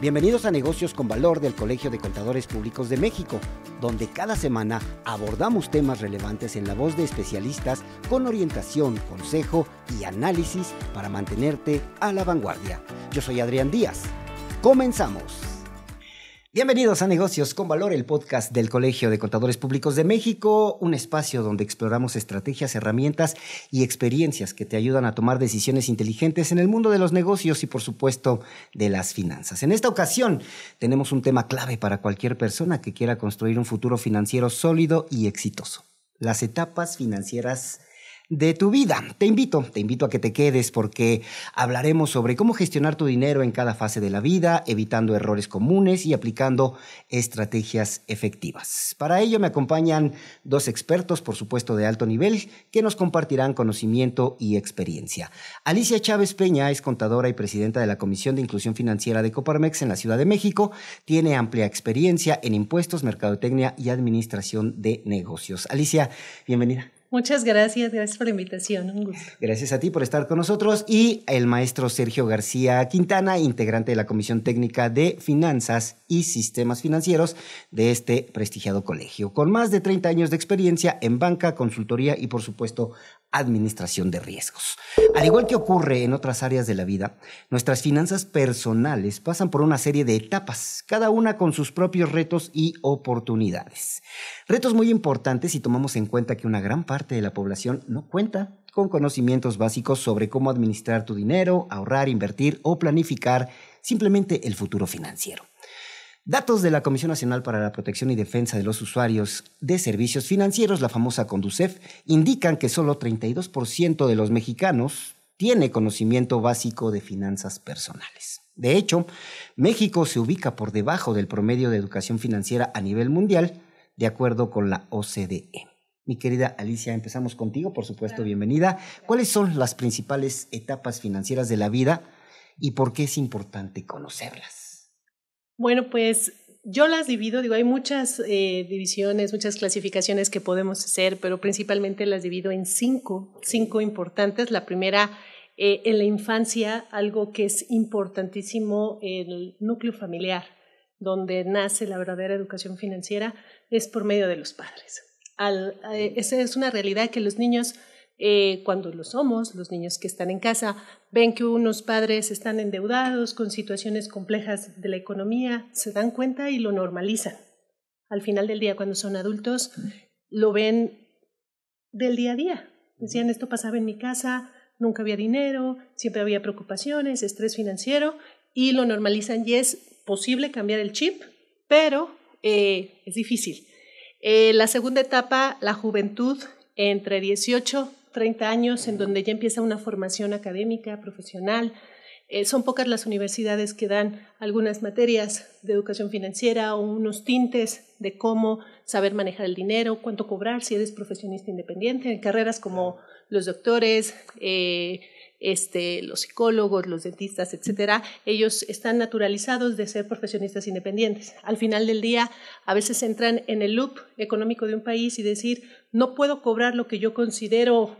Bienvenidos a Negocios con Valor del Colegio de Contadores Públicos de México, donde cada semana abordamos temas relevantes en la voz de especialistas con orientación, consejo y análisis para mantenerte a la vanguardia. Yo soy Adrián Díaz. Comenzamos. Bienvenidos a Negocios con Valor, el podcast del Colegio de Contadores Públicos de México, un espacio donde exploramos estrategias, herramientas y experiencias que te ayudan a tomar decisiones inteligentes en el mundo de los negocios y, por supuesto, de las finanzas. En esta ocasión tenemos un tema clave para cualquier persona que quiera construir un futuro financiero sólido y exitoso: las etapas financieras de tu vida. Te invito a que te quedes porque hablaremos sobre cómo gestionar tu dinero en cada fase de la vida, evitando errores comunes y aplicando estrategias efectivas. Para ello me acompañan dos expertos, por supuesto de alto nivel, que nos compartirán conocimiento y experiencia. Alicia Chávez Peña es contadora y presidenta de la Comisión de Inclusión Financiera de Coparmex en la Ciudad de México. Tiene amplia experiencia en impuestos, mercadotecnia y administración de negocios. Alicia, bienvenida. Muchas gracias por la invitación, un gusto. Gracias a ti por estar con nosotros. Y el maestro Sergio García Quintana, integrante de la Comisión Técnica de Finanzas y Sistemas Financieros de este prestigiado colegio, con más de 30 años de experiencia en banca, consultoría y, por supuesto, administración de riesgos. Al igual que ocurre en otras áreas de la vida, nuestras finanzas personales pasan por una serie de etapas, cada una con sus propios retos y oportunidades. Retos muy importantes si tomamos en cuenta que una gran parte de la población no cuenta con conocimientos básicos sobre cómo administrar tu dinero, ahorrar, invertir o planificar simplemente el futuro financiero. Datos de la Comisión Nacional para la Protección y Defensa de los Usuarios de Servicios Financieros, la famosa CONDUCEF, indican que solo 32% de los mexicanos tiene conocimiento básico de finanzas personales. De hecho, México se ubica por debajo del promedio de educación financiera a nivel mundial, de acuerdo con la OCDE. Mi querida Alicia, empezamos contigo, por supuesto, bienvenida. ¿Cuáles son las principales etapas financieras de la vida y por qué es importante conocerlas? Bueno, pues yo las divido, hay muchas divisiones, muchas clasificaciones que podemos hacer, pero principalmente las divido en cinco importantes. La primera, en la infancia, algo que es importantísimo, el núcleo familiar, donde nace la verdadera educación financiera, es por medio de los padres. Esa es una realidad que los niños, cuando lo somos, los niños que están en casa, ven que unos padres están endeudados con situaciones complejas de la economía, se dan cuenta y lo normalizan. Al final del día, cuando son adultos, lo ven del día a día. Decían, esto pasaba en mi casa, nunca había dinero, siempre había preocupaciones, estrés financiero, y lo normalizan y es posible cambiar el chip, pero es difícil. La segunda etapa, la juventud, entre 18 30 años, en donde ya empieza una formación académica, profesional. Son pocas las universidades que dan algunas materias de educación financiera o unos tintes de cómo saber manejar el dinero, cuánto cobrar si eres profesionista independiente. En carreras como los doctores, los psicólogos, los dentistas, etcétera, ellos están naturalizados de ser profesionistas independientes. Al final del día, a veces entran en el loop económico de un país y decir, no puedo cobrar lo que yo considero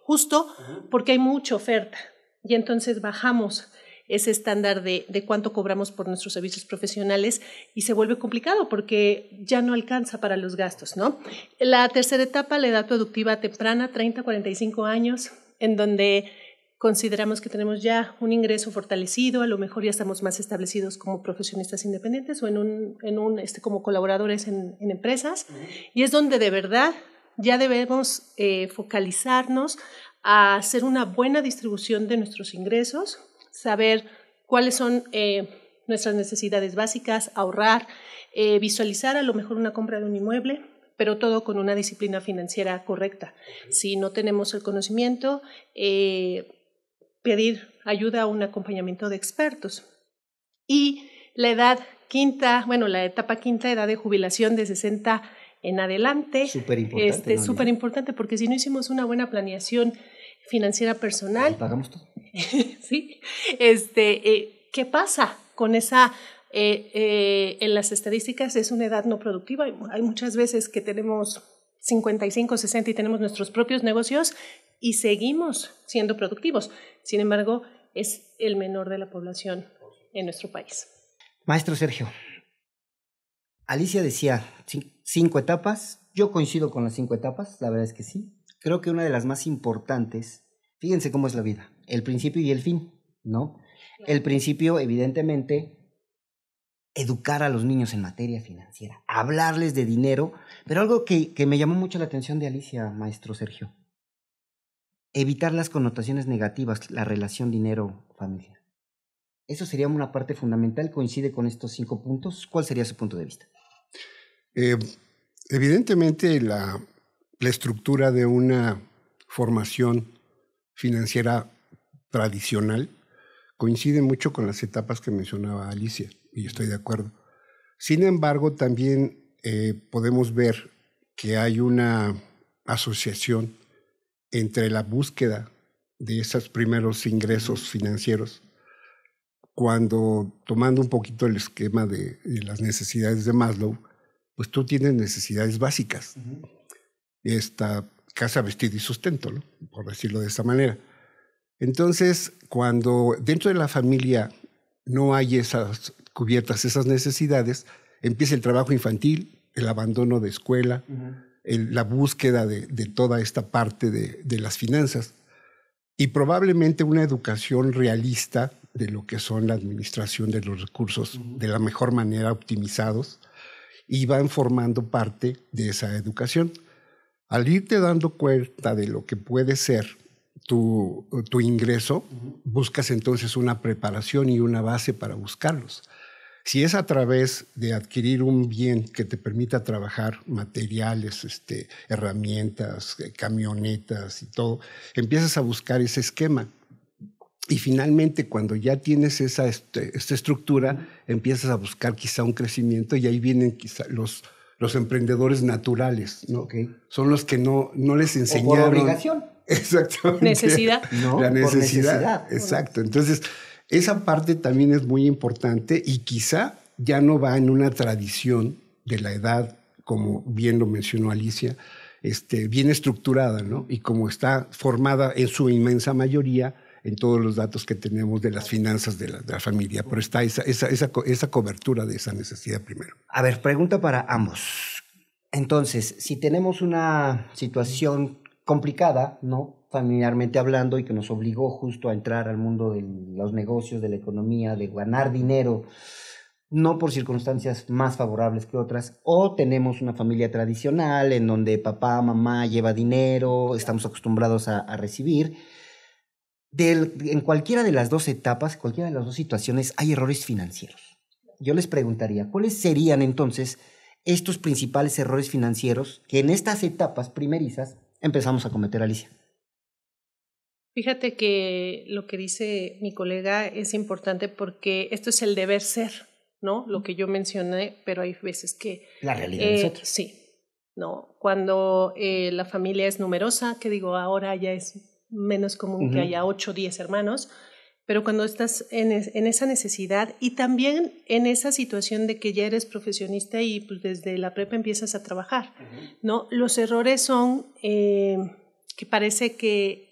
justo porque hay mucha oferta. Y entonces bajamos ese estándar de cuánto cobramos por nuestros servicios profesionales y se vuelve complicado porque ya no alcanza para los gastos, ¿no? La tercera etapa, la edad productiva temprana, 30, 45 años, en donde consideramos que tenemos ya un ingreso fortalecido, a lo mejor ya estamos más establecidos como profesionistas independientes o como colaboradores en empresas, y es donde de verdad ya debemos focalizarnos a hacer una buena distribución de nuestros ingresos, saber cuáles son nuestras necesidades básicas, ahorrar, visualizar a lo mejor una compra de un inmueble, pero todo con una disciplina financiera correcta. Si no tenemos el conocimiento, pedir ayuda a un acompañamiento de expertos. Y la etapa quinta, edad de jubilación de 60 en adelante. Súper importante. Súper importante, porque si no hicimos una buena planeación financiera personal. Pagamos todo. Sí. ¿Qué pasa con esa? En las estadísticas es una edad no productiva. Hay muchas veces que tenemos 55, 60 y tenemos nuestros propios negocios y seguimos siendo productivos. Sin embargo, es el menor de la población en nuestro país. Maestro Sergio, Alicia decía 5 etapas. Yo coincido con las 5 etapas, la verdad es que sí. Creo que una de las más importantes, fíjense cómo es la vida, el principio y el fin, ¿no? El principio, evidentemente, educar a los niños en materia financiera, hablarles de dinero, pero algo que me llamó mucho la atención de Alicia, maestro Sergio, evitar las connotaciones negativas, la relación dinero-familia. Eso sería una parte fundamental, coincide con estos 5 puntos. ¿Cuál sería su punto de vista? Evidentemente la estructura de una formación financiera tradicional coincide mucho con las etapas que mencionaba Alicia, y estoy de acuerdo. Sin embargo, también podemos ver que hay una asociación entre la búsqueda de esos primeros ingresos financieros, cuando, tomando un poquito el esquema de las necesidades de Maslow, pues tú tienes necesidades básicas. Esta casa, vestido y sustento, ¿no? Por decirlo de esta manera. Entonces, cuando dentro de la familia no hay esas cubiertas, esas necesidades, empieza el trabajo infantil, el abandono de escuela, la búsqueda de toda esta parte de las finanzas y probablemente una educación realista de lo que son la administración de los recursos de la mejor manera, optimizados, y van formando parte de esa educación. Al irte dando cuenta de lo que puede ser tu ingreso, buscas entonces una preparación y una base para buscarlos. Si es a través de adquirir un bien que te permita trabajar materiales, herramientas, camionetas y todo, empiezas a buscar ese esquema. Y finalmente, cuando ya tienes esta estructura, empiezas a buscar quizá un crecimiento y ahí vienen quizá los emprendedores naturales, ¿no? Okay. Son los que no les enseñaron. O por obligación. Exactamente. Necesidad. No, la necesidad. Por necesidad. Exacto. Entonces, esa parte también es muy importante y quizá ya no va en una tradición de la edad, como bien lo mencionó Alicia, bien estructurada, ¿no? Y como está formada en su inmensa mayoría en todos los datos que tenemos de las finanzas de la familia, pero está esa cobertura de esa necesidad primero. A ver, pregunta para ambos. Entonces, si tenemos una situación complicada, ¿no? Familiarmente hablando, y que nos obligó justo a entrar al mundo de los negocios, de la economía, de ganar dinero, no por circunstancias más favorables que otras, o tenemos una familia tradicional en donde papá, mamá lleva dinero, estamos acostumbrados a recibir. En cualquiera de las 2 etapas, cualquiera de las 2 situaciones, hay errores financieros. Yo les preguntaría, ¿cuáles serían entonces estos principales errores financieros que en estas etapas primerizas empezamos a cometer, Alicia? Fíjate que lo que dice mi colega es importante porque esto es el deber ser, ¿no? Lo que yo mencioné, pero hay veces que... La realidad es otra. Sí, ¿no? Cuando la familia es numerosa, que digo, ahora ya es menos común que haya 8 o 10 hermanos, pero cuando estás en esa necesidad y también en esa situación de que ya eres profesionista y pues desde la prepa empiezas a trabajar, ¿no? Los errores son que parece que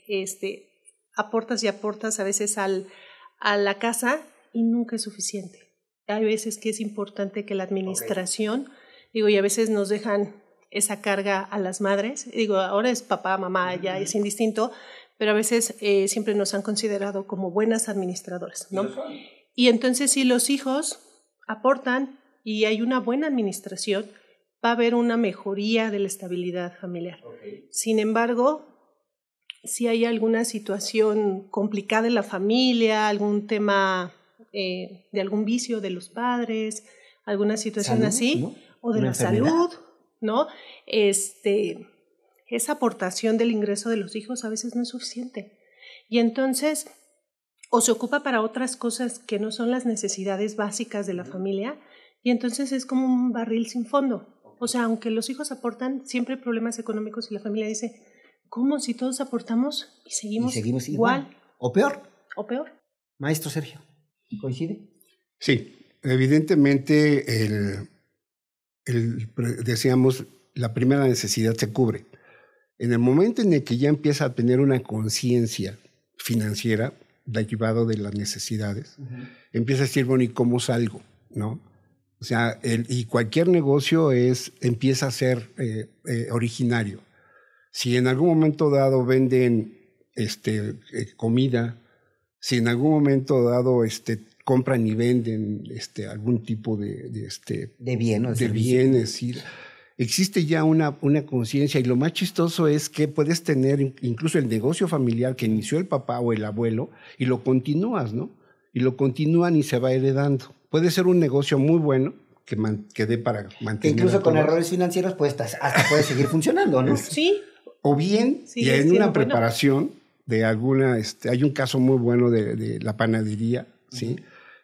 aportas y aportas a veces a la casa y nunca es suficiente. Hay veces que es importante que la administración, digo, y a veces nos dejan esa carga a las madres, digo, ahora es papá, mamá, ya es indistinto, pero a veces siempre nos han considerado como buenas administradoras, ¿no? Y entonces si los hijos aportan y hay una buena administración, va a haber una mejoría de la estabilidad familiar. Sin embargo, si hay alguna situación complicada en la familia, algún tema de algún vicio de los padres, alguna situación salud, así, ¿no? O de la salud, ¿no? Esa aportación del ingreso de los hijos a veces no es suficiente. Y entonces, o se ocupa para otras cosas que no son las necesidades básicas de la familia, y entonces es como un barril sin fondo. O sea, aunque los hijos aportan, siempre hay problemas económicos y la familia dice, ¿cómo si todos aportamos y seguimos igual? ¿O peor? ¿O peor? Maestro Sergio, ¿coincide? Sí, evidentemente decíamos, la primera necesidad se cubre. En el momento en el que ya empieza a tener una conciencia financiera, derivado de las necesidades, empieza a decir, bueno, ¿y cómo salgo? ¿No? O sea, y cualquier negocio empieza a ser originario. Si en algún momento dado venden comida, si en algún momento dado compran y venden algún tipo de bien o de bienes, ¿sí? Existe ya una conciencia, y lo más chistoso es que puedes tener incluso el negocio familiar que inició el papá o el abuelo y lo continúas, ¿no? Y lo continúan y se va heredando. Puede ser un negocio muy bueno que dé para mantener. Que incluso con errores financieros pues hasta puede seguir funcionando, ¿no? Sí. O bien, y en una preparación de alguna, hay un caso muy bueno de la panadería, ¿sí?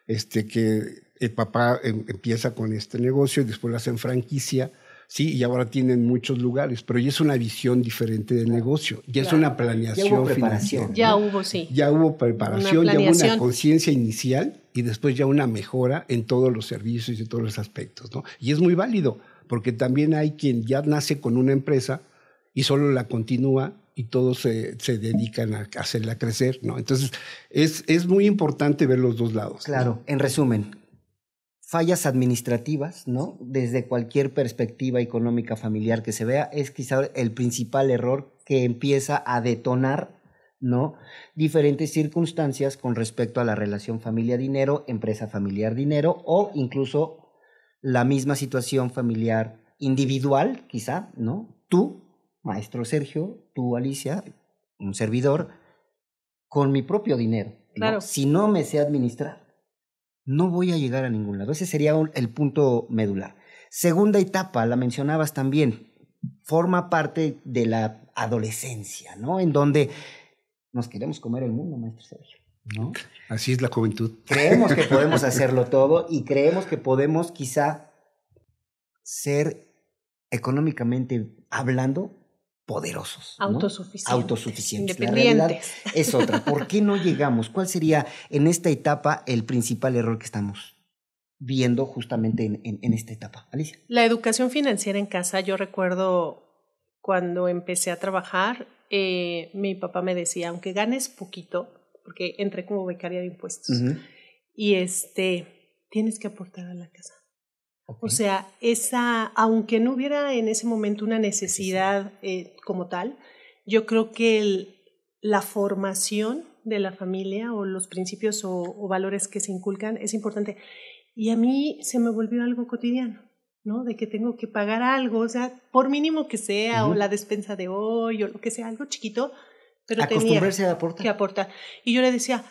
Que el papá empieza con este negocio y después lo hacen franquicia, sí, y ahora tienen muchos lugares, pero ya es una visión diferente del negocio, ya es una planeación. Ya hubo preparación. Ya hubo, sí. Ya hubo preparación, ya hubo una conciencia inicial y después ya una mejora en todos los servicios y todos los aspectos, ¿no? Y es muy válido, porque también hay quien ya nace con una empresa y solo la continúa y todos se dedican a hacerla crecer, ¿no? Entonces, es muy importante ver los dos lados. Claro, en resumen, fallas administrativas, ¿no? Desde cualquier perspectiva económica familiar que se vea, es quizá el principal error que empieza a detonar, ¿no? Diferentes circunstancias con respecto a la relación familia-dinero, empresa familiar-dinero, o incluso la misma situación familiar individual, quizá, ¿no? Tú, maestro Sergio, tú, Alicia, un servidor, con mi propio dinero, ¿no? Claro. Si no me sé administrar, no voy a llegar a ningún lado. Ese sería el punto medular. Segunda etapa, la mencionabas también, forma parte de la adolescencia, ¿no? En donde nos queremos comer el mundo, maestro Sergio, ¿no? Así es la juventud. Creemos que podemos hacerlo todo y creemos que podemos quizá ser económicamente hablando poderosos, ¿no? Autosuficientes. Independientes. La realidad es otra. ¿Por qué no llegamos? ¿Cuál sería en esta etapa el principal error que estamos viendo justamente en esta etapa? Alicia. La educación financiera en casa, yo recuerdo cuando empecé a trabajar, mi papá me decía, aunque ganes poquito, porque entré como becaria de impuestos, y tienes que aportar a la casa. Okay. O sea, aunque no hubiera en ese momento una necesidad como tal, yo creo que la formación de la familia o los principios o valores que se inculcan es importante. Y a mí se me volvió algo cotidiano, ¿no? De que tengo que pagar algo, o sea, por mínimo que sea, o la despensa de hoy, o lo que sea, algo chiquito, pero tenía que aportar. Y yo le decía,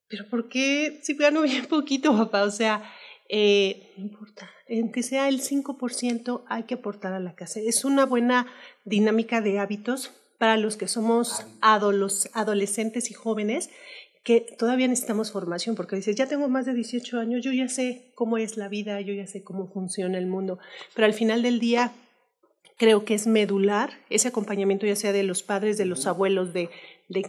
¿pero por qué si gano bien poquito, papá? O sea, no importa, aunque sea el 5% hay que aportar a la casa. Es una buena dinámica de hábitos para los que somos adolescentes y jóvenes, que todavía necesitamos formación, porque dices, ya tengo más de 18 años, yo ya sé cómo es la vida, yo ya sé cómo funciona el mundo, pero al final del día creo que es medular ese acompañamiento, ya sea de los padres, de los abuelos, de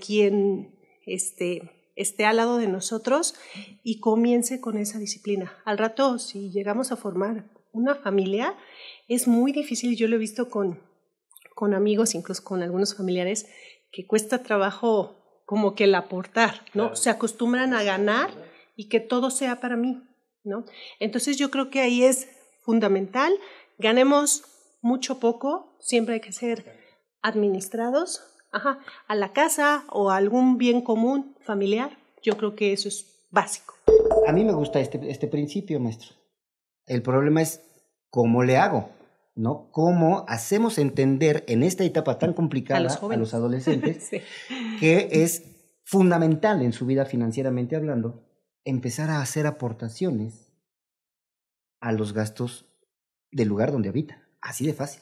quien esté al lado de nosotros, y comience con esa disciplina. Al rato, si llegamos a formar una familia, es muy difícil, yo lo he visto con amigos, incluso con algunos familiares, que cuesta trabajo como que el aportar, ¿no? Claro. Se acostumbran a ganar y que todo sea para mí, ¿no? Entonces yo creo que ahí es fundamental, ganemos mucho o poco, siempre hay que ser administrados a la casa o a algún bien común familiar. Yo creo que eso es básico. A mí me gusta este principio, maestro. El problema es cómo le hago, ¿no? ¿Cómo hacemos entender en esta etapa tan complicada a los adolescentes sí. que es fundamental en su vida financieramente hablando empezar a hacer aportaciones a los gastos del lugar donde habita? Así de fácil.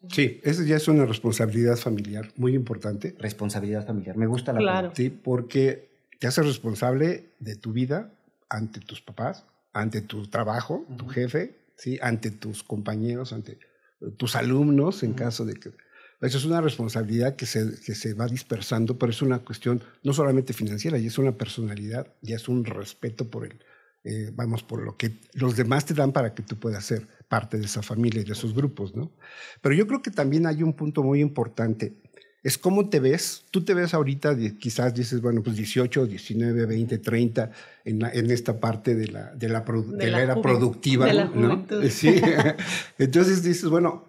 Sí, eso ya es una responsabilidad familiar muy importante. Responsabilidad familiar, me gusta la palabra. Sí, porque te haces responsable de tu vida ante tus papás, ante tu trabajo, tu jefe, ¿sí? Ante tus compañeros, ante tus alumnos, en caso de que... Eso es una responsabilidad que se va dispersando, pero es una cuestión no solamente financiera, ya es una personalidad, ya es un respeto por por lo que los demás te dan para que tú puedas ser parte de esa familia y de esos grupos, ¿no? Pero yo creo que también hay un punto muy importante es cómo te ves. Tú te ves ahorita, quizás dices, bueno, pues 18, 19, 20, 30, en esta parte de la era productiva. De la ¿no? juventud. Sí. Entonces dices, bueno,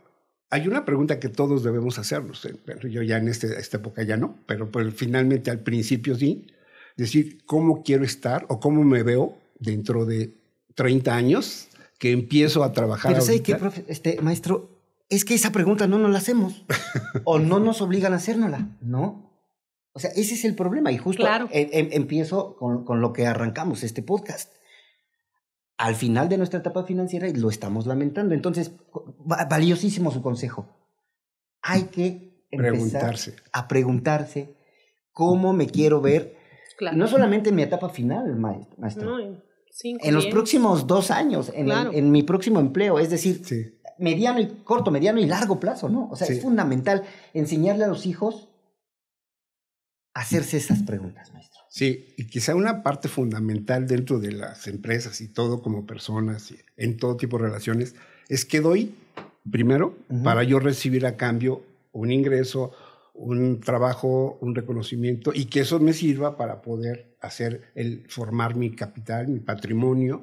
hay una pregunta que todos debemos hacernos. Bueno, yo ya en esta época ya no, pero pues, finalmente al principio sí. Decir, ¿cómo quiero estar o cómo me veo dentro de 30 años que empiezo a trabajar? Pero ¿sabe qué, maestro? Es que esa pregunta no nos la hacemos o no nos obligan a hacérnosla, ¿no? O sea, ese es el problema y justo claro. Empiezo con lo que arrancamos este podcast. Al final de nuestra etapa financiera lo estamos lamentando. Entonces, valiosísimo su consejo. Hay que empezar a preguntarse cómo me quiero ver. Claro. No solamente en mi etapa final, maestro. No, en los próximos 2 años, en mi próximo empleo. Es decir, sí. Corto, mediano y largo plazo, ¿no? O sea, sí. Es fundamental enseñarle a los hijos a hacerse esas preguntas, maestro. Sí, y quizá una parte fundamental dentro de las empresas y todo como personas, y en todo tipo de relaciones, es que doy primero para yo recibir a cambio un ingreso, un trabajo, un reconocimiento, y que eso me sirva para poder formar mi capital, mi patrimonio,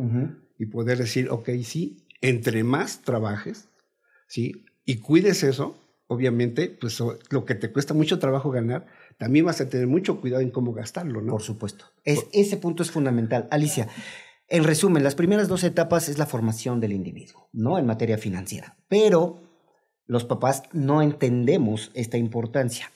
y poder decir, ok, sí, entre más trabajes, ¿sí? Y cuides eso, obviamente, pues lo que te cuesta mucho trabajo ganar, también vas a tener mucho cuidado en cómo gastarlo, ¿no? Por supuesto. Ese punto es fundamental. Alicia, en resumen, las primeras 2 etapas es la formación del individuo, ¿no? En materia financiera. Pero los papás no entendemos esta importancia.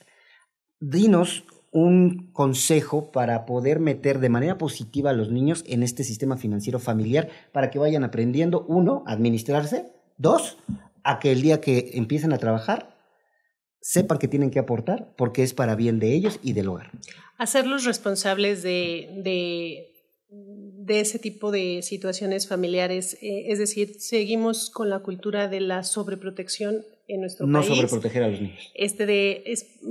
Dinos un consejo para poder meter de manera positiva a los niños en este sistema financiero familiar para que vayan aprendiendo, 1, a administrarse, 2, a que el día que empiecen a trabajar sepan que tienen que aportar porque es para bien de ellos y del hogar. Hacerlos responsables de ese tipo de situaciones familiares, es decir, seguimos con la cultura de la sobreprotección en nuestro país. No sobreproteger a los niños.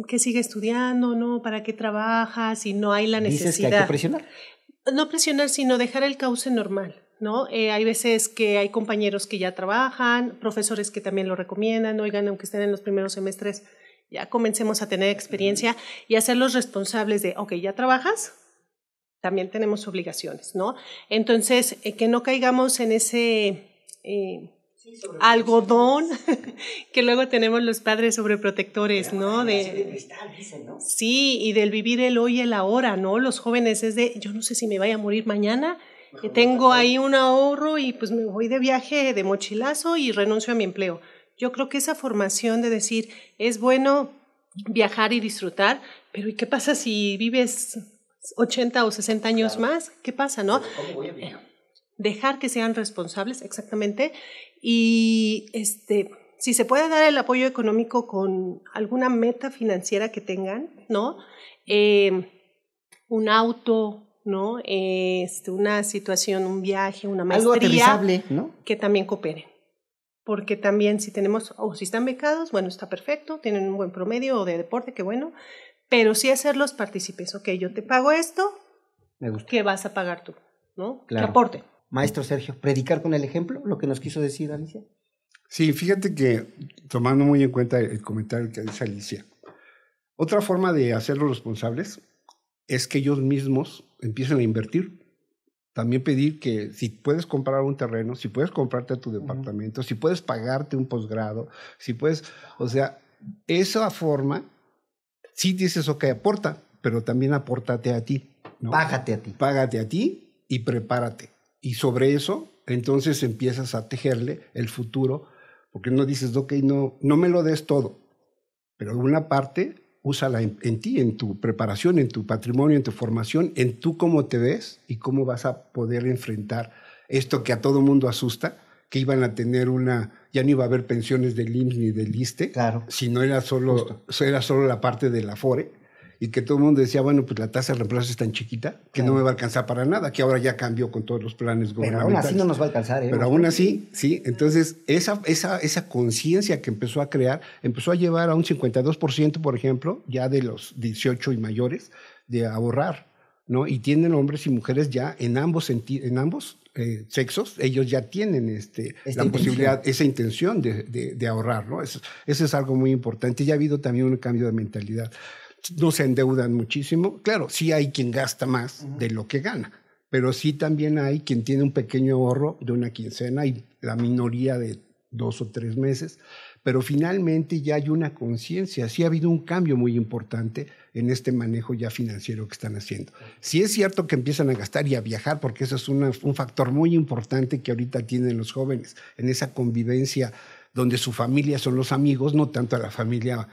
Que sigue estudiando, ¿no? ¿Para qué trabajas? Si no hay la necesidad. ¿Dices que hay que presionar? No presionar, sino dejar el cauce normal, ¿no? Hay veces que hay compañeros que ya trabajan, profesores que también lo recomiendan, oigan, aunque estén en los primeros semestres, ya comencemos a tener experiencia y hacerlos responsables de, ok, ¿ya trabajas? También tenemos obligaciones, ¿no? Entonces, que no caigamos en ese algodón que luego tenemos los padres sobreprotectores, ¿no? Sí, y del vivir el hoy y el ahora, ¿no? Los jóvenes es de, yo no sé si me vaya a morir mañana, que tengo ahí un ahorro y pues me voy de viaje de mochilazo y renuncio a mi empleo. Yo creo que esa formación de decir, es bueno viajar y disfrutar, pero ¿y qué pasa si vives 80 o 60 años más? ¿Qué pasa, no? ¿Cómo voy a vivir? Dejar que sean responsables, exactamente, y si se puede dar el apoyo económico con alguna meta financiera que tengan, ¿no? Un auto, ¿no? Una situación, un viaje, una maestría. Algo aterrizable, ¿no? Que también cooperen. Porque también si tenemos, o si están becados, bueno, está perfecto, tienen un buen promedio o de deporte, qué bueno, pero sí hacerlos partícipes. Ok, yo te pago esto, me gusta. ¿Qué vas a pagar tú? ¿No? Claro. Que aporte. Maestro Sergio, ¿predicar con el ejemplo? ¿Lo que nos quiso decir Alicia? Sí, fíjate que, tomando muy en cuenta el comentario que dice Alicia, otra forma de hacerlos responsables es que ellos mismos empiecen a invertir. También pedir que si puedes comprar un terreno, si puedes comprarte tu departamento, si puedes pagarte un posgrado, si puedes, o sea, esa forma, sí dices, ok, aporta, pero también apórtate a ti, ¿no? Págate a ti. Págate a ti y prepárate. Y sobre eso, entonces empiezas a tejerle el futuro, porque no dices, ok, no me lo des todo, pero una parte, úsala en ti, en tu preparación, en tu patrimonio, en tu formación, en tú cómo te ves y cómo vas a poder enfrentar esto que a todo mundo asusta, que iban a tener ya no iba a haber pensiones del IMSS ni del ISSSTE, claro, sino era solo la parte del Afore, y que todo el mundo decía, bueno, pues la tasa de reemplazo es tan chiquita que no me va a alcanzar para nada, que ahora ya cambió con todos los planes gubernamentales. Pero aún así no nos va a alcanzar. Pero aún así, sí. Entonces, esa conciencia que empezó a crear, empezó a llevar a un 52%, por ejemplo, ya de los 18 y mayores, de ahorrar, ¿no? Y tienen hombres y mujeres ya en ambos sexos, ellos ya tienen la posibilidad, esa intención de ahorrar, ¿no? Eso es algo muy importante. Ya ha habido también un cambio de mentalidad. No se endeudan muchísimo. Claro, sí hay quien gasta más de lo que gana, pero sí también hay quien tiene un pequeño ahorro de una quincena y la minoría de 2 o 3 meses. Pero finalmente ya hay una conciencia, sí ha habido un cambio muy importante en este manejo ya financiero que están haciendo. Sí es cierto que empiezan a gastar y a viajar, porque eso es un factor muy importante que ahorita tienen los jóvenes, en esa convivencia donde su familia son los amigos, no tanto a la familia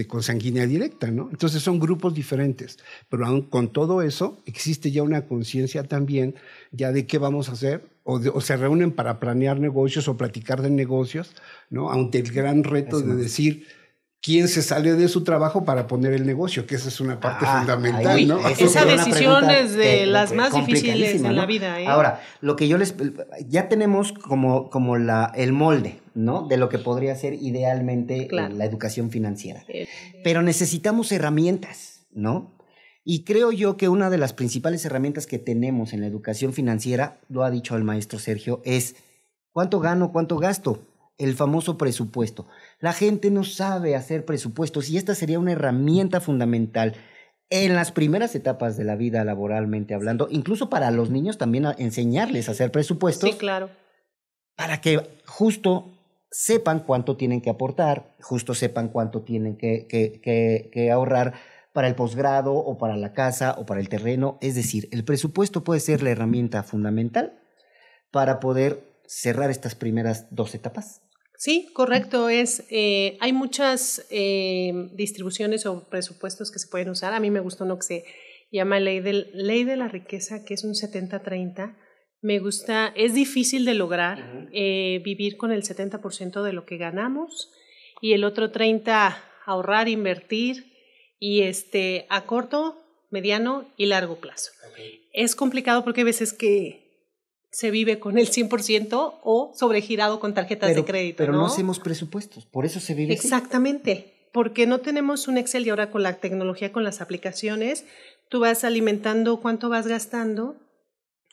consanguínea directa, ¿no? Entonces son grupos diferentes, pero aún con todo eso existe ya una conciencia también ya de qué vamos a hacer, o se reúnen para planear negocios o platicar de negocios, ¿no? Ante el gran reto de decir quién se sale de su trabajo para poner el negocio, que esa es una parte fundamental, ¿no? Esa decisión es de las más difíciles en la vida, ¿eh? Ahora, lo que yo ya tenemos como el molde, ¿no? De lo que podría ser idealmente la educación financiera. Pero necesitamos herramientas, ¿no? Y creo yo que una de las principales herramientas que tenemos en la educación financiera, lo ha dicho el maestro Sergio, es ¿cuánto gano, cuánto gasto? El famoso presupuesto. La gente no sabe hacer presupuestos y esta sería una herramienta fundamental en las primeras etapas de la vida laboralmente hablando, incluso para los niños también enseñarles a hacer presupuestos. Sí, claro. Para que justo sepan cuánto tienen que aportar, justo sepan cuánto tienen que ahorrar para el posgrado o para la casa o para el terreno. Es decir, el presupuesto puede ser la herramienta fundamental para poder cerrar estas primeras 2 etapas. Sí, correcto. Hay muchas distribuciones o presupuestos que se pueden usar. A mí me gusta uno que se llama ley de la riqueza, que es un 70-30. Me gusta, es difícil de lograr vivir con el 70% de lo que ganamos y el otro 30% ahorrar, invertir y a corto, mediano y largo plazo. Okay. Es complicado porque hay veces que se vive con el 100% o sobregirado con tarjetas de crédito. Pero no hacemos presupuestos, por eso se vive exactamente, así. Porque no tenemos un Excel y ahora con la tecnología, con las aplicaciones, tú vas alimentando cuánto vas gastando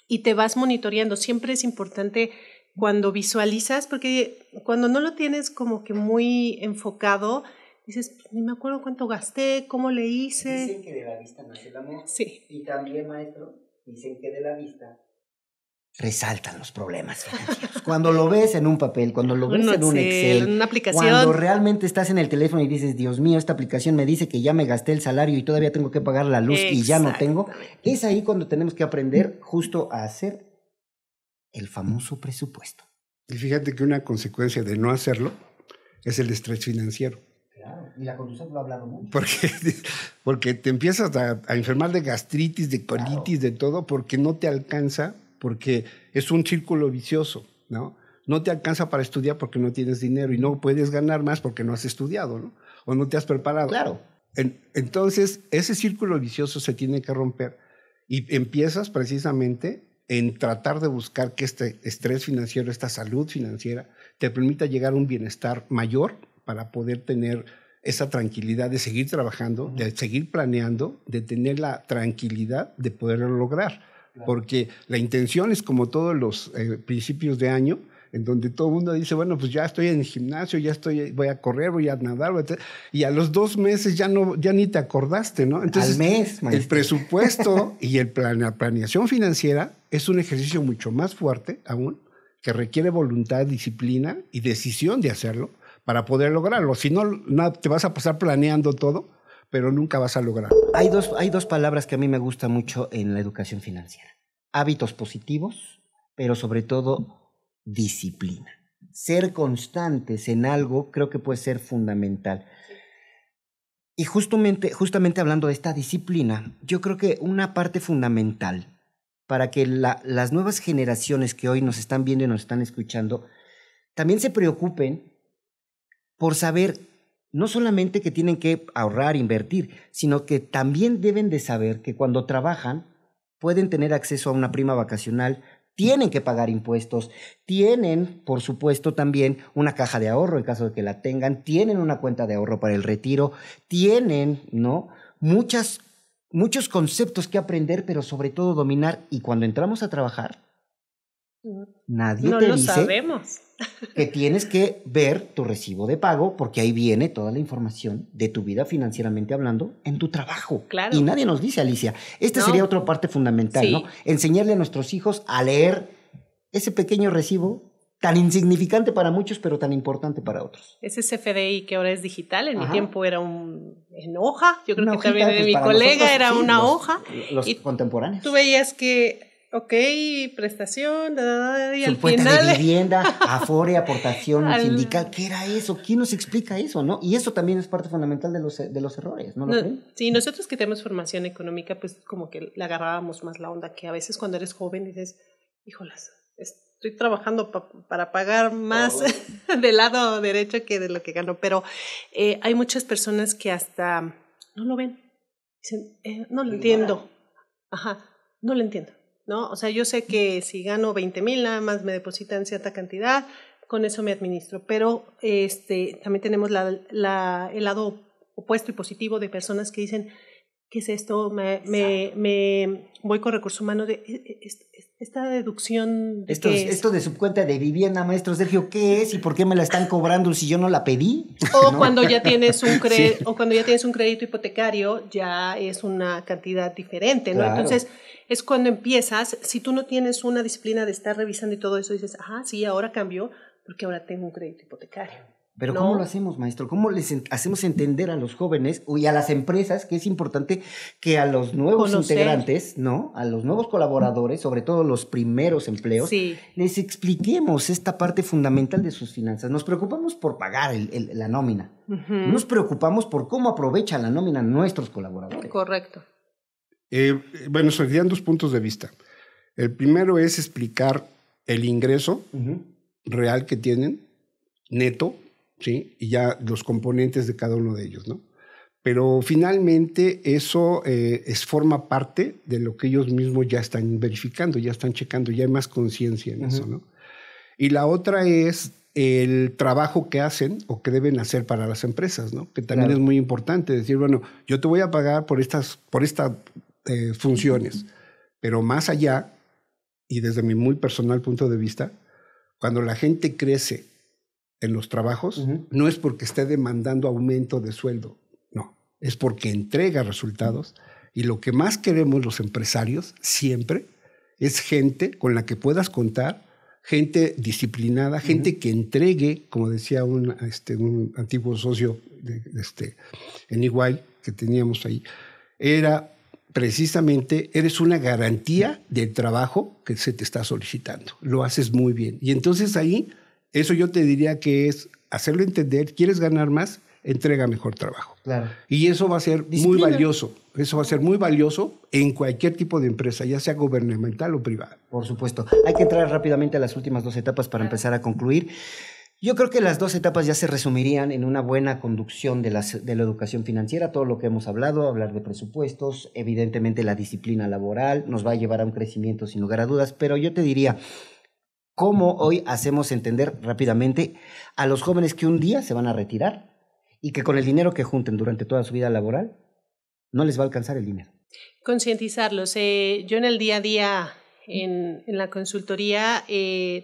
y te vas monitoreando. Siempre es importante cuando visualizas, porque cuando no lo tienes como que muy enfocado, dices, ni me acuerdo cuánto gasté, cómo le hice. Dicen que de la vista nace el amor. Sí. Y también, maestro, dicen que de la vista resaltan los problemas financieros. Cuando lo ves en un papel, cuando lo ves en un Excel, en una aplicación, cuando realmente estás en el teléfono y dices, Dios mío, esta aplicación me dice que ya me gasté el salario y todavía tengo que pagar la luz y ya no tengo, es ahí cuando tenemos que aprender justo a hacer el famoso presupuesto. Y fíjate que una consecuencia de no hacerlo es el estrés financiero. Claro, y la conducción lo ha hablado mucho. Porque te empiezas a enfermar de gastritis, de colitis, de todo, porque no te alcanza, porque es un círculo vicioso, ¿no? No te alcanza para estudiar porque no tienes dinero y no puedes ganar más porque no has estudiado, ¿no? O no te has preparado. Claro. Entonces, ese círculo vicioso se tiene que romper y empiezas precisamente en tratar de buscar que este estrés financiero, esta salud financiera, te permita llegar a un bienestar mayor para poder tener esa tranquilidad de seguir trabajando, de seguir planeando, de tener la tranquilidad de poderlo lograr. Claro. Porque la intención es como todos los principios de año, en donde todo el mundo dice, bueno, pues ya estoy en el gimnasio, voy a correr, voy a nadar, y a los 2 meses ya ni te acordaste, ¿no? Entonces, al mes, maestro. El presupuesto y la planeación financiera es un ejercicio mucho más fuerte aún, que requiere voluntad, disciplina y decisión de hacerlo para poder lograrlo. Si no, te vas a pasar planeando todo, pero nunca vas a lograr. Hay dos palabras que a mí me gustan mucho en la educación financiera. Hábitos positivos, pero sobre todo disciplina. Ser constantes en algo creo que puede ser fundamental. Y justamente hablando de esta disciplina, yo creo que una parte fundamental para que las nuevas generaciones que hoy nos están viendo y nos están escuchando también se preocupen por saber no solamente que tienen que ahorrar, invertir, sino que también deben de saber que cuando trabajan pueden tener acceso a una prima vacacional, tienen que pagar impuestos, tienen, por supuesto, también una caja de ahorro en caso de que la tengan, tienen una cuenta de ahorro para el retiro, tienen, ¿no?, muchas muchos conceptos que aprender, pero sobre todo dominar. Y cuando entramos a trabajar, nadie no te lo dice sabemos. que tienes que ver tu recibo de pago, porque ahí viene toda la información de tu vida financieramente hablando en tu trabajo. Claro. Y nadie nos dice, Alicia, No. sería otra parte fundamental, Sí. ¿no? Enseñarle a nuestros hijos a leer ese pequeño recibo tan insignificante para muchos, pero tan importante para otros. Ese CFDI que ahora es digital, en mi Ajá. tiempo era en hoja, yo creo Una que hojita, también de pues, mi para colega nosotros, era sí, una hoja. Los y contemporáneos. tú veías que, prestación, y al Supuesta final... de vivienda, afore, aportación sindical. ¿Qué era eso? ¿Quién nos explica eso, no? Y eso también es parte fundamental de los errores, ¿no lo creen? Sí, nosotros que tenemos formación económica, pues como que le agarrábamos más la onda, que a veces cuando eres joven dices, híjolas, estoy trabajando para pagar más del lado derecho que de lo que gano, pero hay muchas personas que hasta no lo ven, dicen, no lo entiendo, no lo entiendo, ¿no? O sea, yo sé que si gano 20,000 nada más me depositan cierta cantidad, con eso me administro, pero también tenemos el lado opuesto y positivo de personas que dicen, ¿qué es esto? Me voy con recursos humanos de esta deducción de esto de subcuenta de vivienda, maestro Sergio, ¿qué es y por qué me la están cobrando si yo no la pedí? O ¿no? cuando ya tienes un o cuando ya tienes un crédito hipotecario, ya es una cantidad diferente, ¿no? Claro. Entonces, es cuando empiezas, si tú no tienes una disciplina de estar revisando y todo eso, dices, sí, ahora cambió porque ahora tengo un crédito hipotecario. Pero ¿no? ¿cómo lo hacemos, maestro? ¿Cómo les hacemos entender a los jóvenes y a las empresas que es importante que a los nuevos integrantes, ¿no? A los nuevos colaboradores, sobre todo los primeros empleos, sí, les expliquemos esta parte fundamental de sus finanzas? Nos preocupamos por pagar la nómina. No nos preocupamos por cómo aprovechan la nómina nuestros colaboradores. Correcto. Bueno, serían dos puntos de vista. El primero es explicar el ingreso real que tienen, neto, ¿sí? Y ya los componentes de cada uno de ellos, ¿no? Pero finalmente eso forma parte de lo que ellos mismos ya están verificando, ya están checando, ya hay más conciencia en eso, ¿no? Y la otra es el trabajo que hacen o que deben hacer para las empresas, ¿no? Que también es muy importante decir, bueno, yo te voy a pagar por estas funciones, pero más allá, y desde mi muy personal punto de vista, cuando la gente crece en los trabajos, no es porque esté demandando aumento de sueldo, no, es porque entrega resultados. Y lo que más queremos los empresarios siempre es gente con la que puedas contar, gente disciplinada, gente que entregue, como decía un antiguo socio en Iguay que teníamos ahí, era precisamente, eres una garantía del trabajo que se te está solicitando. Lo haces muy bien. Y entonces ahí, eso yo te diría que es hacerlo entender, ¿quieres ganar más? Entrega mejor trabajo. Claro. Y eso va a ser muy valioso. Eso va a ser muy valioso en cualquier tipo de empresa, ya sea gubernamental o privada. Por supuesto. Hay que entrar rápidamente a las últimas dos etapas para empezar a concluir. Yo creo que las dos etapas ya se resumirían en una buena conducción de la educación financiera, todo lo que hemos hablado, hablar de presupuestos, evidentemente la disciplina laboral nos va a llevar a un crecimiento sin lugar a dudas, pero yo te diría, ¿cómo hoy hacemos entender rápidamente a los jóvenes que un día se van a retirar y que con el dinero que junten durante toda su vida laboral no les va a alcanzar el dinero? Concientizarlos. Yo en el día a día, en la consultoría,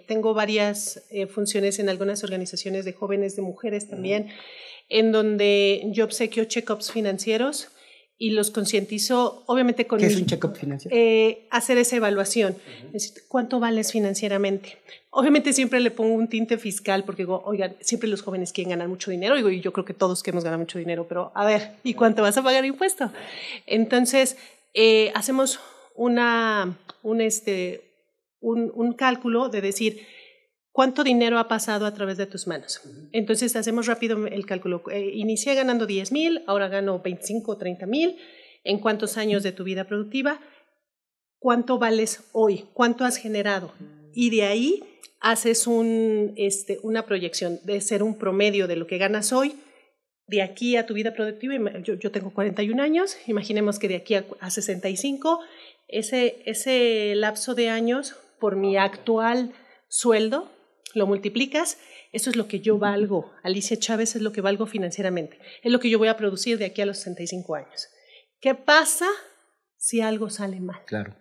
tengo varias funciones en algunas organizaciones de jóvenes, de mujeres también, en donde yo obsequio check-ups financieros y los concientizo, obviamente con... ¿Qué es un check-up financiero? Hacer esa evaluación, es decir, ¿cuánto vales financieramente? Obviamente siempre le pongo un tinte fiscal porque digo, oigan, siempre los jóvenes quieren ganar mucho dinero, digo, y yo creo que todos queremos ganar mucho dinero, pero a ver, ¿y cuánto vas a pagar impuesto? Entonces, hacemos un cálculo de decir, ¿cuánto dinero ha pasado a través de tus manos? Entonces hacemos rápido el cálculo. Inicié ganando 10,000, ahora gano 25 o 30,000. ¿En cuántos años de tu vida productiva? ¿Cuánto vales hoy? ¿Cuánto has generado? Y de ahí haces una proyección de ser un promedio de lo que ganas hoy, de aquí a tu vida productiva. Yo tengo 41 años, imaginemos que de aquí a 65, ese lapso de años por mi actual sueldo, lo multiplicas, eso es lo que yo valgo. Alicia Chávez es lo que valgo financieramente. Es lo que yo voy a producir de aquí a los 65 años. ¿Qué pasa si algo sale mal? Claro.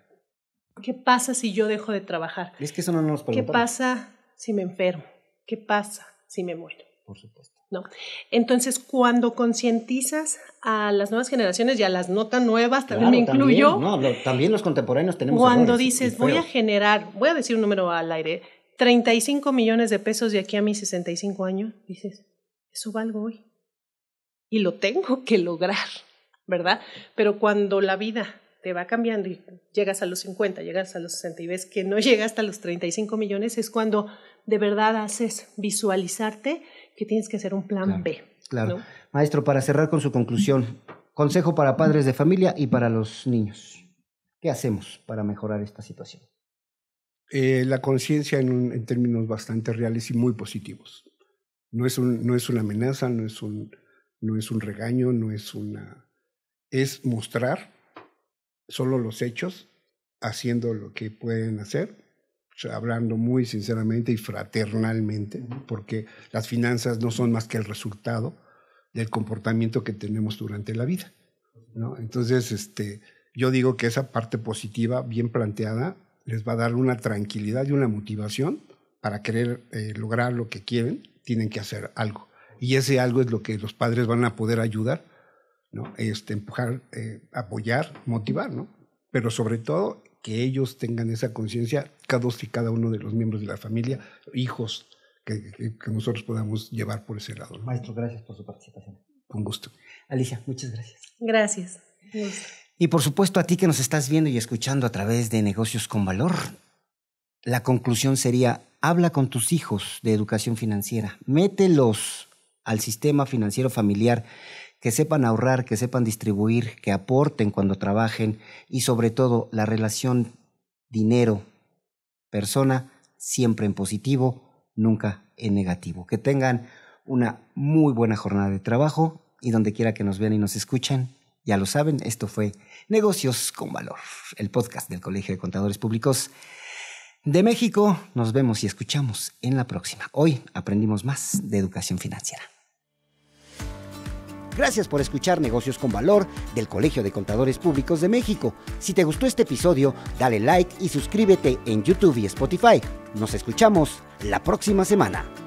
¿Qué pasa si yo dejo de trabajar? Es que eso no nos preguntamos. ¿Qué pasa si me enfermo? ¿Qué pasa si me muero? Por supuesto. ¿No? Entonces, cuando concientizas a las nuevas generaciones y a las no tan nuevas, también me incluyo. También los contemporeños tenemos Cuando errores, dices, voy a decir un número al aire, 35 millones de pesos de aquí a mis 65 años, dices, eso valgo hoy. Y lo tengo que lograr, ¿verdad? Pero cuando la vida te va cambiando y llegas a los 50, llegas a los 60 y ves que no llega hasta los 35 millones, es cuando de verdad haces visualizarte que tienes que hacer un plan B. Claro. ¿No? Maestro, para cerrar con su conclusión, consejo para padres de familia y para los niños. ¿Qué hacemos para mejorar esta situación? La conciencia en términos bastante reales y muy positivos. No es una amenaza, no es un regaño, es mostrar solo los hechos, haciendo lo que pueden hacer, o sea, hablando muy sinceramente y fraternalmente, porque las finanzas no son más que el resultado del comportamiento que tenemos durante la vida, ¿no? Entonces, yo digo que esa parte positiva, bien planteada, les va a dar una tranquilidad y una motivación para querer lograr lo que quieren. Tienen que hacer algo. Y ese algo es lo que los padres van a poder ayudar, ¿no? Empujar, apoyar, motivar, ¿no? Pero sobre todo que ellos tengan esa conciencia, cada uno de los miembros de la familia, hijos, que nosotros podamos llevar por ese lado, ¿no? Maestro, gracias por su participación. Con gusto. Alicia, muchas gracias. Gracias. Y por supuesto a ti que nos estás viendo y escuchando a través de Negocios con Valor, la conclusión sería, habla con tus hijos de educación financiera, mételos al sistema financiero familiar, que sepan ahorrar, que sepan distribuir, que aporten cuando trabajen y sobre todo la relación dinero-persona siempre en positivo, nunca en negativo. Que tengan una muy buena jornada de trabajo y donde quiera que nos vean y nos escuchen, ya lo saben, esto fue Negocios con Valor, el podcast del Colegio de Contadores Públicos de México. Nos vemos y escuchamos en la próxima. Hoy aprendimos más de educación financiera. Gracias por escuchar Negocios con Valor del Colegio de Contadores Públicos de México. Si te gustó este episodio, dale like y suscríbete en YouTube y Spotify. Nos escuchamos la próxima semana.